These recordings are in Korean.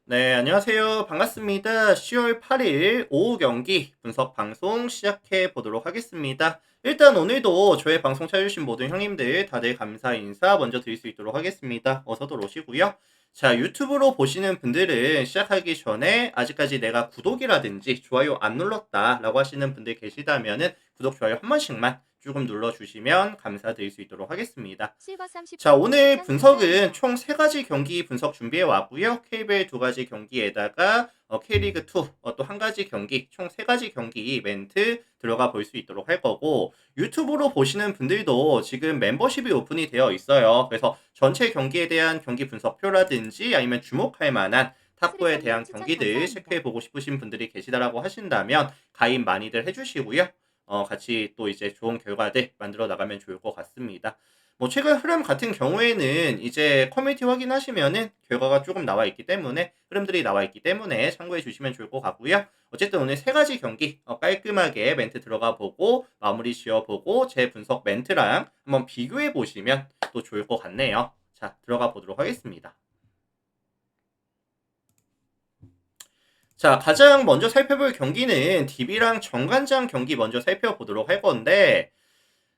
네, 안녕하세요. 반갑습니다. 10월 8일 오후 경기 분석 방송 시작해 보도록 하겠습니다. 일단 오늘도 저의 방송 찾아주신 모든 형님들 다들 감사 인사 먼저 드릴 수 있도록 하겠습니다. 어서들 오시고요. 자, 유튜브로 보시는 분들은 시작하기 전에 아직까지 내가 구독이라든지 좋아요 안 눌렀다라고 하시는 분들 계시다면은 구독, 좋아요 한 번씩만 조금 눌러주시면 감사드릴 수 있도록 하겠습니다. 실버 자, 30님 오늘 추천 분석은 감사합니다. 총 3가지 경기 분석 준비해 왔고요. KBL 2가지 경기에다가 K리그 2 또 1가지 경기, 총 3가지 경기 이벤트 들어가 볼 수 있도록 할 거고, 유튜브로 보시는 분들도 지금 멤버십이 오픈이 되어 있어요. 그래서 전체 경기에 대한 경기 분석표라든지 아니면 주목할 만한 탁구에 스리썸님 대한 추천 경기들 감사합니다. 체크해 보고 싶으신 분들이 계시다라고 하신다면 가입 많이들 해주시고요. 같이 또 이제 좋은 결과들 만들어 나가면 좋을 것 같습니다. 뭐 최근 흐름 같은 경우에는 이제 커뮤니티 확인하시면은 결과가 조금 나와 있기 때문에 흐름들이 나와 있기 때문에 참고해 주시면 좋을 것 같고요. 어쨌든 오늘 3가지 경기 깔끔하게 멘트 들어가 보고 마무리 지어 보고 제 분석 멘트랑 한번 비교해 보시면 또 좋을 것 같네요. 자, 들어가 보도록 하겠습니다. 자, 가장 먼저 살펴볼 경기는 DB랑 정관장 경기 먼저 살펴보도록 할 건데,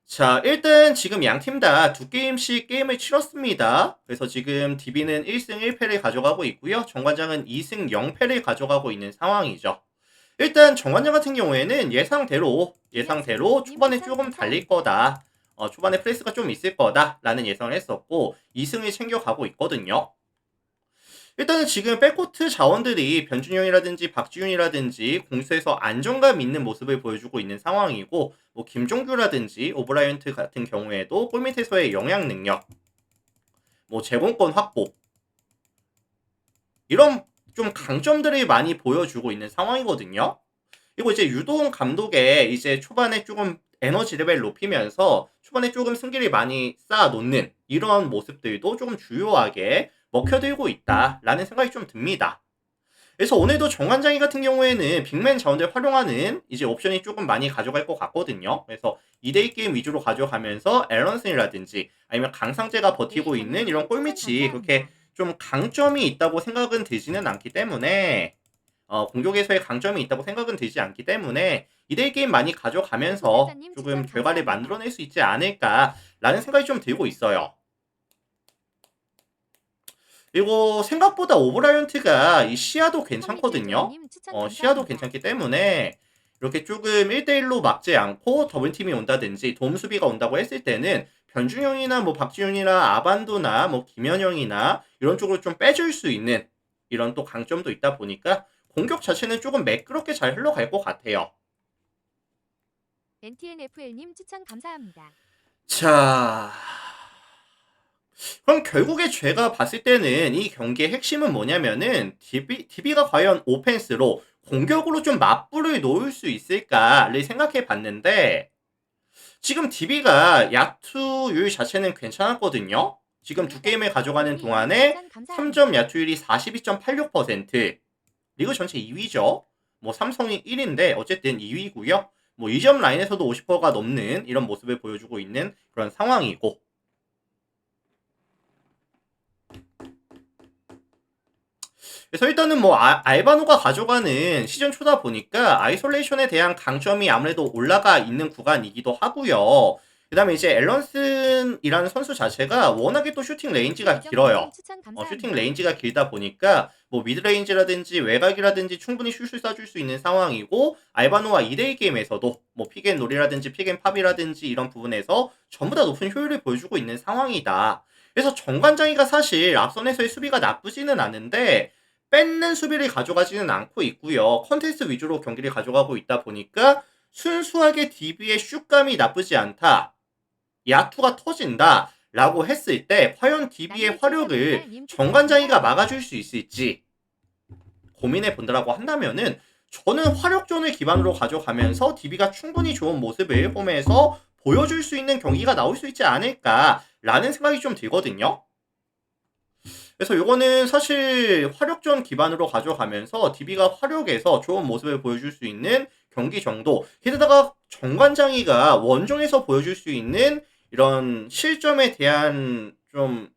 자, 일단 지금 양 팀 다 2게임씩 게임을 치렀습니다. 그래서 지금 DB는 1승 1패를 가져가고 있고요. 정관장은 2승 0패를 가져가고 있는 상황이죠. 일단 정관장 같은 경우에는 예상대로 딜라스님 초반에 추천 조금 달릴 감사합니다. 거다. 초반에 프레스가 좀 있을 거다라는 예상을 했었고 2승을 챙겨가고 있거든요. 일단은 지금 백코트 자원들이 변준영이라든지 박지훈이라든지 공수에서 안정감 있는 모습을 보여주고 있는 상황이고, 뭐 김종규라든지 오브라이언트 같은 경우에도 골밑에서의 영향 능력, 뭐 제공권 확보, 이런 좀 강점들을 많이 보여주고 있는 상황이거든요. 그리고 이제 유도훈 감독의 이제 초반에 조금 에너지 레벨 높이면서 초반에 조금 승기를 많이 쌓아 놓는 이런 모습들도 조금 주요하게 먹혀들고 있다라는 생각이 좀 듭니다. 그래서 오늘도 정관장이 같은 경우에는 빅맨 자원들 활용하는 이제 옵션이 조금 많이 가져갈 것 같거든요. 그래서 2대2 게임 위주로 가져가면서 앨런슨이라든지 아니면 강상재가 버티고 있는 이런 레이건우님 추천 골밑이 그렇게 감사합니다. 좀 강점이 있다고 생각은 들지는 않기 때문에 공격에서의 강점이 있다고 생각은 들지 않기 때문에 2대1 게임 많이 가져가면서 엑소살사님 조금 추천 결과를 감사합니다. 만들어낼 수 있지 않을까라는 생각이 좀 들고 있어요. 그리고 생각보다 오브라이언트가 이 시야도 괜찮거든요. 컴리틀2님 추천 시야도 감사합니다. 괜찮기 때문에 이렇게 조금 1대1로 막지 않고 더블팀이 온다든지 도움 수비가 온다고 했을 때는 변준영이나 뭐 박지훈이나 아반도나 뭐 김현영이나 이런 쪽으로 좀 빼줄 수 있는 이런 또 강점도 있다 보니까 공격 자체는 조금 매끄럽게 잘 흘러갈 것 같아요. NTNFL님 추천 감사합니다. 자, 그럼 결국에 제가 봤을 때는 이 경기의 핵심은 뭐냐면은 DB가 과연 오펜스로 공격으로 좀 맞불을 놓을 수 있을까를 생각해 봤는데 지금 DB가 야투율 자체는 괜찮았거든요. 지금 두 게임을 가져가는 릴리님 동안에 추천 3점 감사합니다. 야투율이 42.86%, 리그 전체 2위죠. 뭐 삼성이 1위인데 어쨌든 2위고요. 뭐 2점 라인에서도 50%가 넘는 이런 모습을 보여주고 있는 그런 상황이고, 그래서 일단은 뭐 알바노가 가져가는 시즌 초다 보니까 아이솔레이션에 대한 강점이 아무래도 올라가 있는 구간이기도 하고요. 그다음에 이제 앨런슨이라는 선수 자체가 워낙에 또 슈팅 레인지가 길어요. 최유정님 추천 슈팅 감사합니다. 레인지가 길다 보니까 뭐 미드레인지라든지 외곽이라든지 충분히 슛을 쏴줄 수 있는 상황이고, 알바노와 2대2 게임에서도 뭐 픽앤롤이라든지 픽앤팝이라든지 이런 부분에서 전부 다 높은 효율을 보여주고 있는 상황이다. 그래서 정관장이가 사실 앞선에서의 수비가 나쁘지는 않은데 뺏는 수비를 가져가지는 않고 있고요. 컨테스트 위주로 경기를 가져가고 있다 보니까 순수하게 DB의 슛감이 나쁘지 않다, 야투가 터진다 라고 했을 때 과연 DB의 나는 화력을 7368님 추천 정관장이가 감사합니다. 막아줄 수 있을지 고민해 본다라고 한다면은 저는 화력전을 기반으로 가져가면서 DB가 충분히 좋은 모습을 홈에서 보여줄 수 있는 경기가 나올 수 있지 않을까라는 생각이 좀 들거든요. 그래서 요거는 사실 화력전 기반으로 가져가면서 DB가 화력에서 좋은 모습을 보여줄 수 있는 경기 정도, 게다가 정관장이가 원정에서 보여줄 수 있는 이런 실점에 대한 좀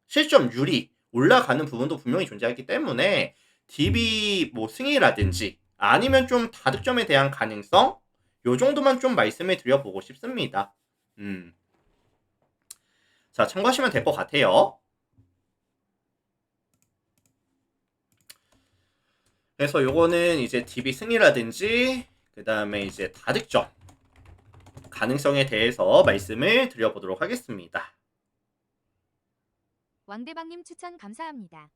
실점률이 올라가는 부분도 분명히 존재하기 때문에 DB 뭐 승리라든지 아니면 좀 다득점에 대한 가능성 요 정도만 좀 말씀을 드려보고 싶습니다. 자, 참고하시면 될 것 같아요. 그래서 요거는 이제 DB 승리라든지 그 다음에 이제 다득점 가능성에 대해서 말씀을 드려보도록 하겠습니다. 왕대방님 추천 감사합니다.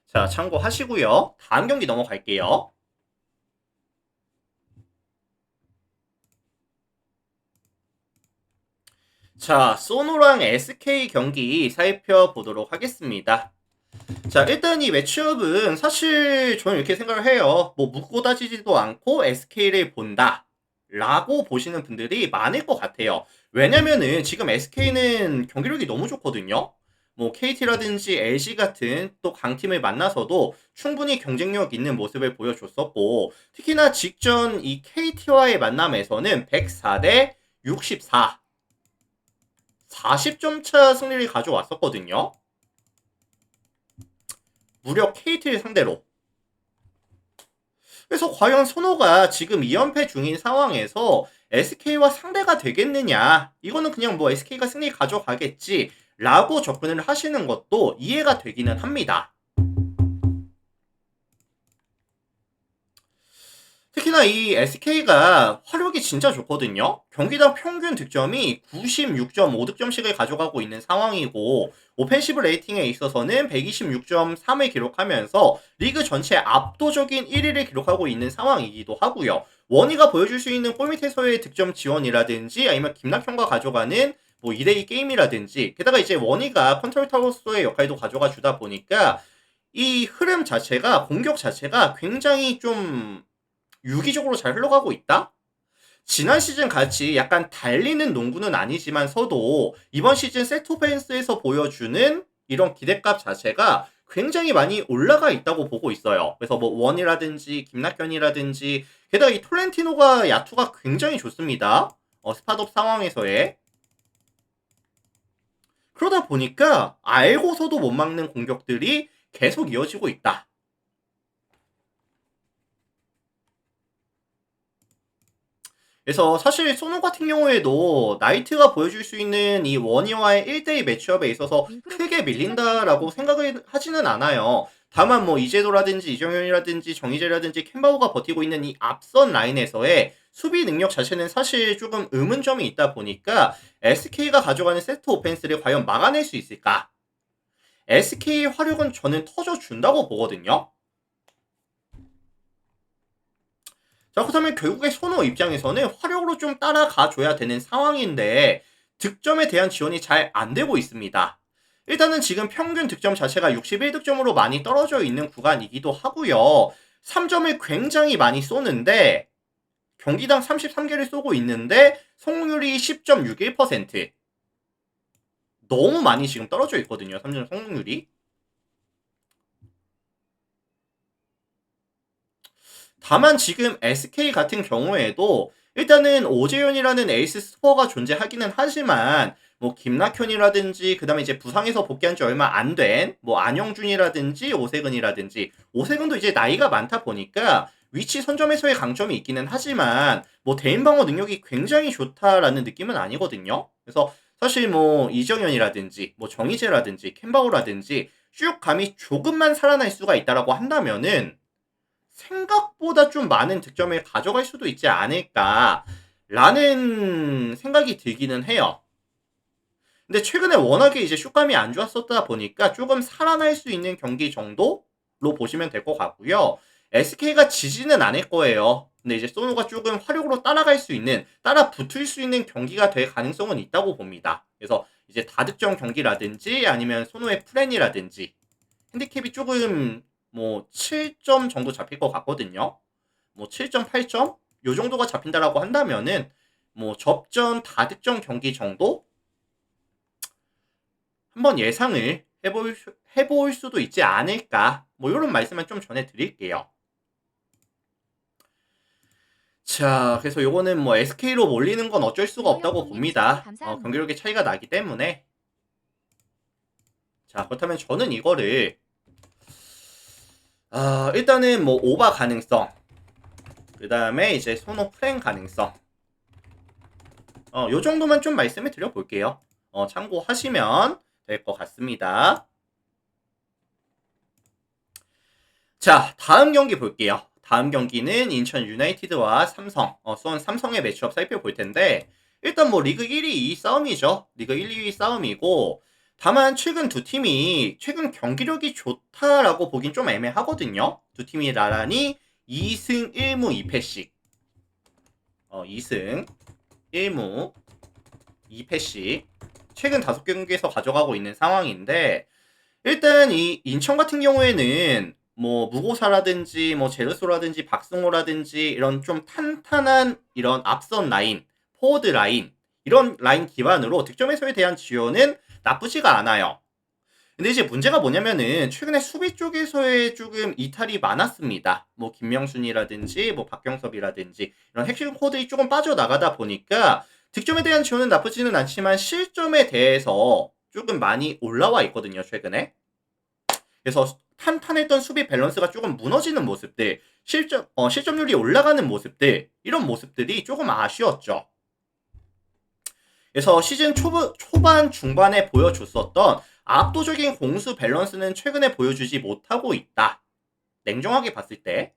자, 참고하시고요. 다음 경기 넘어갈게요. 자, 소노랑 SK 경기 살펴보도록 하겠습니다. 자, 일단 이 매치업은 사실 저는 이렇게 생각을 해요. 뭐 묻고 따지지도 않고 SK를 본다 라고 보시는 분들이 많을 것 같아요. 왜냐면은 지금 SK는 경기력이 너무 좋거든요. 뭐 KT라든지 LG 같은 또 강팀을 만나서도 충분히 경쟁력 있는 모습을 보여줬었고, 특히나 직전 이 KT와의 만남에서는 104대 64 40점 차 승리를 가져왔었거든요. 무려 KT를 상대로. 그래서 과연 손호가 지금 2연패 중인 상황에서 SK와 상대가 되겠느냐, 이거는 그냥 뭐 SK가 승리 가져가겠지 라고 접근을 하시는 것도 이해가 되기는 합니다. 특히나 이 SK가 화력이 진짜 좋거든요. 경기당 평균 득점이 96.5득점씩을 가져가고 있는 상황이고, 오펜시브 레이팅에 있어서는 126.3을 기록하면서 리그 전체 압도적인 1위를 기록하고 있는 상황이기도 하고요. 원희가 보여줄 수 있는 골밑에서의 득점 지원이라든지 아니면 김낙현과 가져가는 뭐 2대2 게임이라든지, 게다가 이제 원희가 컨트롤 타워스의 역할도 가져가 주다 보니까 이 흐름 자체가, 공격 자체가 굉장히 좀 유기적으로 잘 흘러가고 있다? 지난 시즌 같이 약간 달리는 농구는 아니지만서도 이번 시즌 세트 오펜스에서 보여주는 이런 기대값 자체가 굉장히 많이 올라가 있다고 보고 있어요. 그래서 뭐 원이라든지 김낙현이라든지, 게다가 이 톨렌티노가 야투가 굉장히 좋습니다. 스팟업 상황에서의. 그러다 보니까 알고서도 못 막는 공격들이 계속 이어지고 있다. 그래서 사실 소노 같은 경우에도 나이트가 보여줄 수 있는 이 원희와의 1대1 매치업에 있어서 크게 밀린다라고 생각을 하지는 않아요. 다만 뭐 이재도라든지 이정현이라든지 정희재라든지 캔바우가 버티고 있는 이 앞선 라인에서의 수비 능력 자체는 사실 조금 의문점이 있다 보니까 SK가 가져가는 세트 오펜스를 과연 막아낼 수 있을까? SK의 화력은 저는 터져준다고 보거든요. 자, 그렇다면 결국에 손호 입장에서는 화력으로 좀 따라가줘야 되는 상황인데 득점에 대한 지원이 잘 안 되고 있습니다. 일단은 지금 평균 득점 자체가 61득점으로 많이 떨어져 있는 구간이기도 하고요. 3점을 굉장히 많이 쏘는데 경기당 33개를 쏘고 있는데 성공률이 10.61%. 너무 많이 지금 떨어져 있거든요. 3점 성공률이. 다만 지금 SK 같은 경우에도 일단은 오재현이라는 에이스 스코어가 존재하기는 하지만 뭐 김낙현이라든지 그다음에 이제 부상에서 복귀한 지 얼마 안 된 뭐 안영준이라든지 오세근이라든지, 오세근도 이제 나이가 많다 보니까 위치 선점에서의 강점이 있기는 하지만 뭐 대인 방어 능력이 굉장히 좋다라는 느낌은 아니거든요. 그래서 사실 뭐 이정현이라든지 뭐 정희재라든지 캔바오라든지 쭉 감이 조금만 살아날 수가 있다라고 한다면은 생각보다 좀 많은 득점을 가져갈 수도 있지 않을까라는 생각이 들기는 해요. 근데 최근에 워낙에 이제 슛감이 안 좋았었다 보니까 조금 살아날 수 있는 경기 정도로 보시면 될 것 같고요. SK가 지지는 않을 거예요. 근데 이제 소노가 조금 화력으로 따라갈 수 있는, 따라 붙을 수 있는 경기가 될 가능성은 있다고 봅니다. 그래서 이제 다득점 경기라든지 아니면 소노의 플랜이라든지 핸디캡이 조금 뭐 7점 정도 잡힐 것 같거든요. 뭐 7점, 8점 요 정도가 잡힌다라고 한다면은 뭐 접전 다득점 경기 정도 한번 예상을 해볼 수도 있지 않을까, 뭐 이런 말씀을 좀 전해드릴게요. 자, 그래서 요거는 뭐 SK로 몰리는 건 어쩔 수가 없다고 이호영님 봅니다. 추천 감사합니다. 경기력의 차이가 나기 때문에. 자, 그렇다면 저는 이거를 일단은 뭐 오바 가능성, 그 다음에 이제 소노 프랭 가능성, 요 정도만 좀 말씀을 드려볼게요. 참고하시면 될 것 같습니다. 자, 다음 경기 볼게요. 다음 경기는 인천 유나이티드와 삼성, 수원 삼성의 매치업 살펴볼 텐데, 일단 뭐 리그 1위, 2위 싸움이죠. 리그 1, 2위 싸움이고, 다만 최근 두 팀이 최근 경기력이 좋다라고 보긴 좀 애매하거든요. 두 팀이 나란히 2승 1무 2패씩. 2승 1무 2패씩. 최근 5경기에서 가져가고 있는 상황인데, 일단 이 인천 같은 경우에는 뭐 무고사라든지 뭐 제르소라든지 박승호라든지 이런 좀 탄탄한 이런 앞선 라인, 포워드 라인 이런 라인 기반으로 득점 해소에 대한 지원은 나쁘지가 않아요. 근데 이제 문제가 뭐냐면은 최근에 수비 쪽에서의 조금 이탈이 많았습니다. 뭐 김명순이라든지 뭐 박경섭이라든지 이런 핵심 코드들이 조금 빠져나가다 보니까 득점에 대한 지원은 나쁘지는 않지만 실점에 대해서 조금 많이 올라와 있거든요, 최근에. 그래서 탄탄했던 수비 밸런스가 조금 무너지는 모습들, 실점률이 올라가는 모습들, 이런 모습들이 조금 아쉬웠죠. 그래서 시즌 초반, 중반에 보여줬었던 압도적인 공수 밸런스는 최근에 보여주지 못하고 있다. 냉정하게 봤을 때.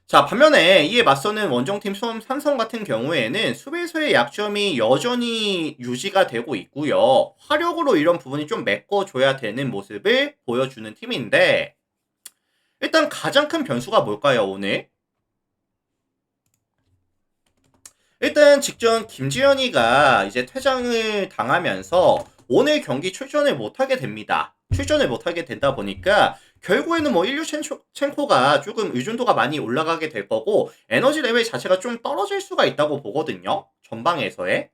자, 반면에 이에 맞서는 원정팀 수원 삼성 같은 경우에는 수비에서의 약점이 여전히 유지가 되고 있고요. 화력으로 이런 부분이 좀 메꿔줘야 되는 모습을 보여주는 팀인데, 일단 가장 큰 변수가 뭘까요, 오늘? 일단 직전 김지현이가 이제 퇴장을 당하면서 오늘 경기 출전을 못하게 됩니다. 출전을 못하게 된다 보니까 결국에는 뭐 일류첸코가 조금 의존도가 많이 올라가게 될 거고 에너지 레벨 자체가 좀 떨어질 수가 있다고 보거든요. 전방에서의.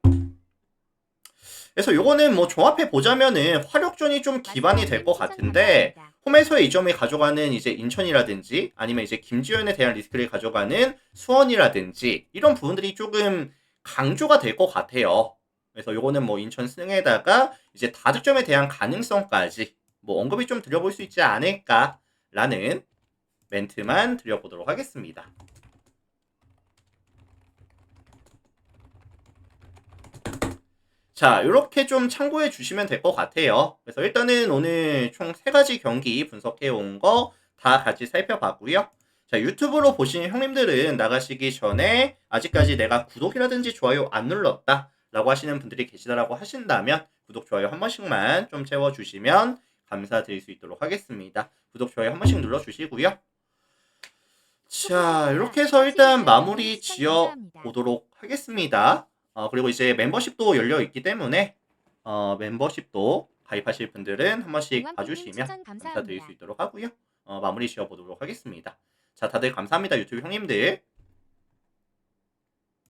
그래서 요거는 뭐 종합해 보자면은 화력전이 좀 기반이 될 것 같은데 홈에서의 이점을 가져가는 이제 인천이라든지 아니면 이제 김지현에 대한 리스크를 가져가는 수원이라든지 이런 부분들이 조금 강조가 될 것 같아요. 그래서 요거는 뭐 인천 승에다가 이제 다득점에 대한 가능성까지 뭐 언급이 좀 드려볼 수 있지 않을까라는 멘트만 드려보도록 하겠습니다. 자, 이렇게 좀 참고해 주시면 될 것 같아요. 그래서 일단은 오늘 총 3가지 경기 분석해 온 거 다 같이 살펴봤고요. 자, 유튜브로 보시는 형님들은 나가시기 전에 아직까지 내가 구독이라든지 좋아요 안 눌렀다 라고 하시는 분들이 계시다라고 하신다면 구독, 좋아요 한 번씩만 좀 채워주시면 감사드릴 수 있도록 하겠습니다. 구독, 좋아요 한 번씩 눌러주시고요. 자, 이렇게 해서 일단 마무리 지어 보도록 하겠습니다. 그리고 이제 멤버십도 열려 있기 때문에 멤버십도 가입하실 분들은 한 번씩 봐주시면 감사드릴 수 있도록 하고요. 마무리 지어 보도록 하겠습니다. 자, 다들 감사합니다. 유튜브 형님들.